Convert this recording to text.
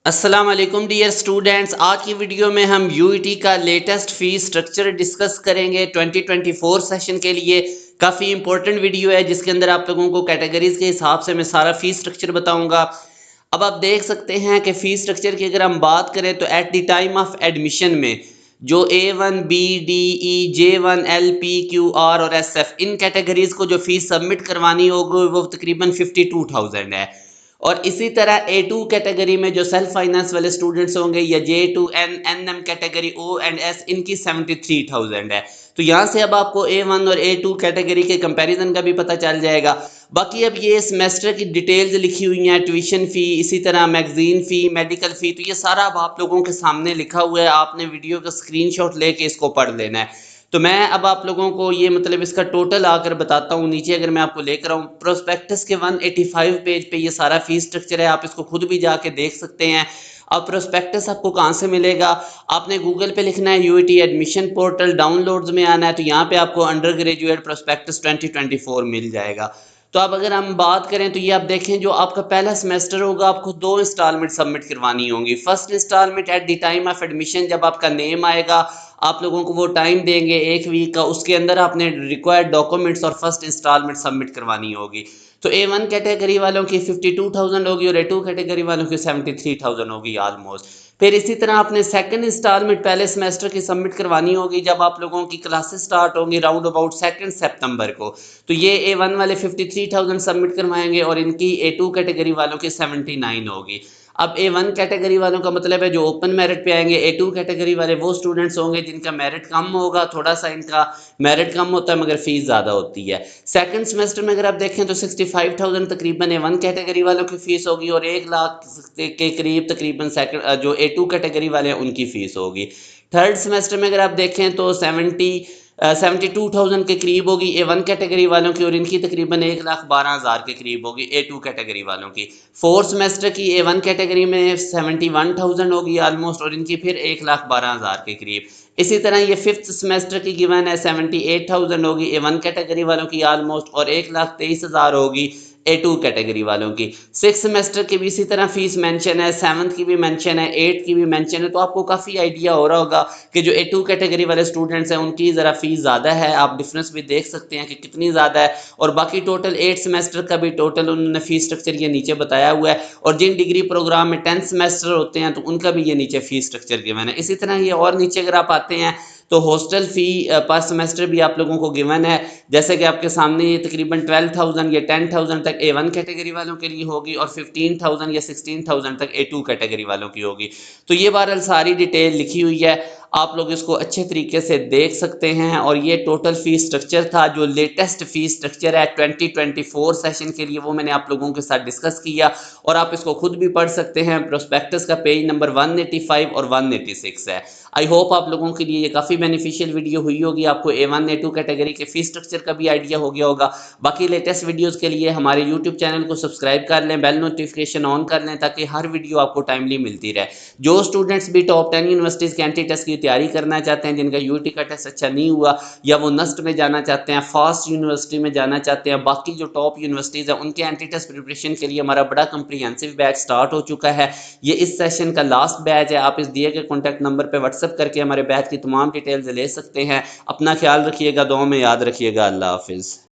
अस्सलाम वालेकुम dear students. आज की वीडियो में हम यूईटी का लेटेस्ट फीस स्ट्रक्चर डिस्कस करेंगे 2024 सेशन के लिए। काफ़ी इंपॉर्टेंट वीडियो है जिसके अंदर आप लोगों को कैटेगरीज के हिसाब से मैं सारा फीस स्ट्रक्चर बताऊंगा। अब आप देख सकते हैं कि फीस स्ट्रक्चर की अगर हम बात करें तो eight the time of admission में जो A1 B D E J1 L P Q R और SF इन कैटेगरीज को जो फीस सबमिट करवानी होगी वो तकरीबन 52,000 है। और इसी तरह A2 कैटेगरी में जो सेल्फ फाइनेंस वाले स्टूडेंट्स होंगे या J2 N NM category O and S इनकी 73,000 है। तो यहाँ से अब आपको A1 और A2 कैटेगरी के कंपैरिजन का भी पता चल जाएगा। बाकी अब ये सेमेस्टर की डिटेल्स लिखी हुई हैं, ट्यूशन फ़ी, इसी तरह मैगजीन फ़ी, मेडिकल फ़ी, तो ये सारा अब आप लोगों के सामने लिखा हुआ है। आपने वीडियो का स्क्रीनशॉट लेके इसको पढ़ लेना है। तो मैं अब आप लोगों को ये मतलब इसका टोटल आकर बताता हूँ। नीचे अगर मैं आपको लेकर आऊँ प्रोस्पेक्टस के 185 पेज पे ये सारा फीस स्ट्रक्चर है, आप इसको खुद भी जाके देख सकते हैं। अब प्रोस्पेक्टस आपको कहाँ से मिलेगा? आपने गूगल पे लिखना है यूईटी एडमिशन पोर्टल, डाउनलोड्स में आना है तो यहाँ पे आपको अंडर ग्रेजुएट प्रोस्पेक्टस 2024 मिल जाएगा। तो अब अगर हम बात करें तो ये आप देखें जो आपका पहला सेमेस्टर होगा आपको 2 इंस्टॉलमेंट सबमिट करवानी होंगी। First instalment at the time of admission, जब आपका नेम आएगा आप लोगों को वो टाइम देंगे 1 वीक का, उसके अंदर आपने रिक्वायर्ड डॉक्यूमेंट्स और फर्स्ट इंस्टॉलमेंट सबमिट करवानी होगी। तो A1 कैटेगरी वालों की 52,000 होगी और A2 कैटेगरी वालों की 73,000 होगी ऑलमोस्ट। फिर इसी तरह आपने सेकंड इंस्टॉलमेंट पहले सेमेस्टर की सबमिट करवानी होगी जब आप लोगों की क्लासेस स्टार्ट होंगी राउंड अबाउट 2 सितंबर को। तो ये A1 वाले 53,000 सबमिट करवाएंगे और इनकी A2 कैटेगरी वालों की 79 होगी। अब A1 कैटेगरी वालों का मतलब है जो ओपन मेरिट पे आएंगे। A2 कैटेगरी वाले वो स्टूडेंट्स होंगे जिनका मेरिट कम होगा, थोड़ा सा इनका मेरिट कम होता है मगर फीस ज़्यादा होती है। सेकंड सेमेस्टर में अगर आप देखें तो 65,000 तकरीबन A1 कैटेगरी वालों की फ़ीस होगी और 1 लाख के करीब तकरीबन सेकंड जो A2 कैटेगरी वाले हैं उनकी फ़ीस होगी। थर्ड सेमेस्टर में अगर आप देखें तो 72,000 के करीब होगी A1 कैटेगरी वालों की और इनकी तकरीबन 1,12,000 के करीब होगी A2 कैटेगरी वालों की। फोर्थ सेमेस्टर की A1 कैटेगरी में 71,000 होगी ऑलमोस्ट और इनकी फिर 1,12,000 के करीब। इसी तरह ये फिफ्थ सेमेस्टर की गिवन है 78,000 होगी A1 कैटेगरी वालों की ऑलमोस्ट और 1,23,000 होगी A2 कैटेगरी वालों की। सिक्स सेमेस्टर की भी इसी तरह फीस मेंशन है, सेवन्थ की भी मेंशन है, एट्थ की भी मेंशन है। तो आपको काफ़ी आइडिया हो रहा होगा कि जो A2 कैटेगरी वाले स्टूडेंट्स हैं उनकी ज़रा फीस ज़्यादा है। आप डिफरेंस भी देख सकते हैं कि कितनी ज़्यादा है। और बाकी टोटल 8 सेमेस्टर का भी टोटल उन्होंने फीस स्ट्रक्चर ये नीचे बताया हुआ है और जिन डिग्री प्रोग्राम में 10 सेमेस्टर होते हैं तो उनका भी ये नीचे फीस स्ट्रक्चर गिवन है। इसी तरह ये और नीचे अगर आप आते हैं तो हॉस्टल फ़ी पर सेमेस्टर भी आप लोगों को गिवन है। जैसे कि आपके सामने ये तकरीबन 12,000 या 10,000 तक A1 कैटेगरी वालों के लिए होगी और 15,000 या 16,000 तक A2 कैटेगरी वालों की होगी। तो ये बहरहाल सारी डिटेल लिखी हुई है, आप लोग इसको अच्छे तरीके से देख सकते हैं। और ये टोटल फीस स्ट्रक्चर था जो लेटेस्ट फीस स्ट्रक्चर है 2024 सेशन के लिए, वो मैंने आप लोगों के साथ डिस्कस किया और आप इसको खुद भी पढ़ सकते हैं। प्रोस्पेक्टस का पेज नंबर 185 और 186 है। आई होप आप लोगों के लिए ये काफ़ी बेनिफिशियल वीडियो हुई होगी, आपको A1 A2 कैटेगरी के फीस स्ट्रक्चर का भी आइडिया हो गया होगा। बाकी लेटेस्ट वीडियोस के लिए हमारे यूट्यूब चैनल को सब्सक्राइब कर लें, बेल नोटिफिकेशन ऑन कर लें ताकि हर वीडियो आपको टाइमली मिलती रहे। जो स्टूडेंट्स भी टॉप 10 यूनिवर्सिटीज़ के एंट्री टेस्ट की तैयारी करना चाहते हैं, जिनका यूटी का टेस्ट अच्छा नहीं हुआ या वो नस्ट में जाना चाहते हैं, फास्ट यूनिवर्सिटी में जाना चाहते हैं, बाकी जो टॉप यूनिवर्सिटीज़ हैं उनके एंट्री टेस्ट प्रिपरेशन के लिए हमारा बड़ा कंप्रीहेंसिव बैच स्टार्ट हो चुका है। ये इस सेशन का लास्ट बैच है। आप इस दिए गए कॉन्टैक्ट नंबर पर व्हाट्सएप करके हमारे बैच की तमाम डिटेल्स ले सकते हैं। अपना ख्याल रखिएगा, दुआ में याद रखिएगा। अल्लाह हाफिज़।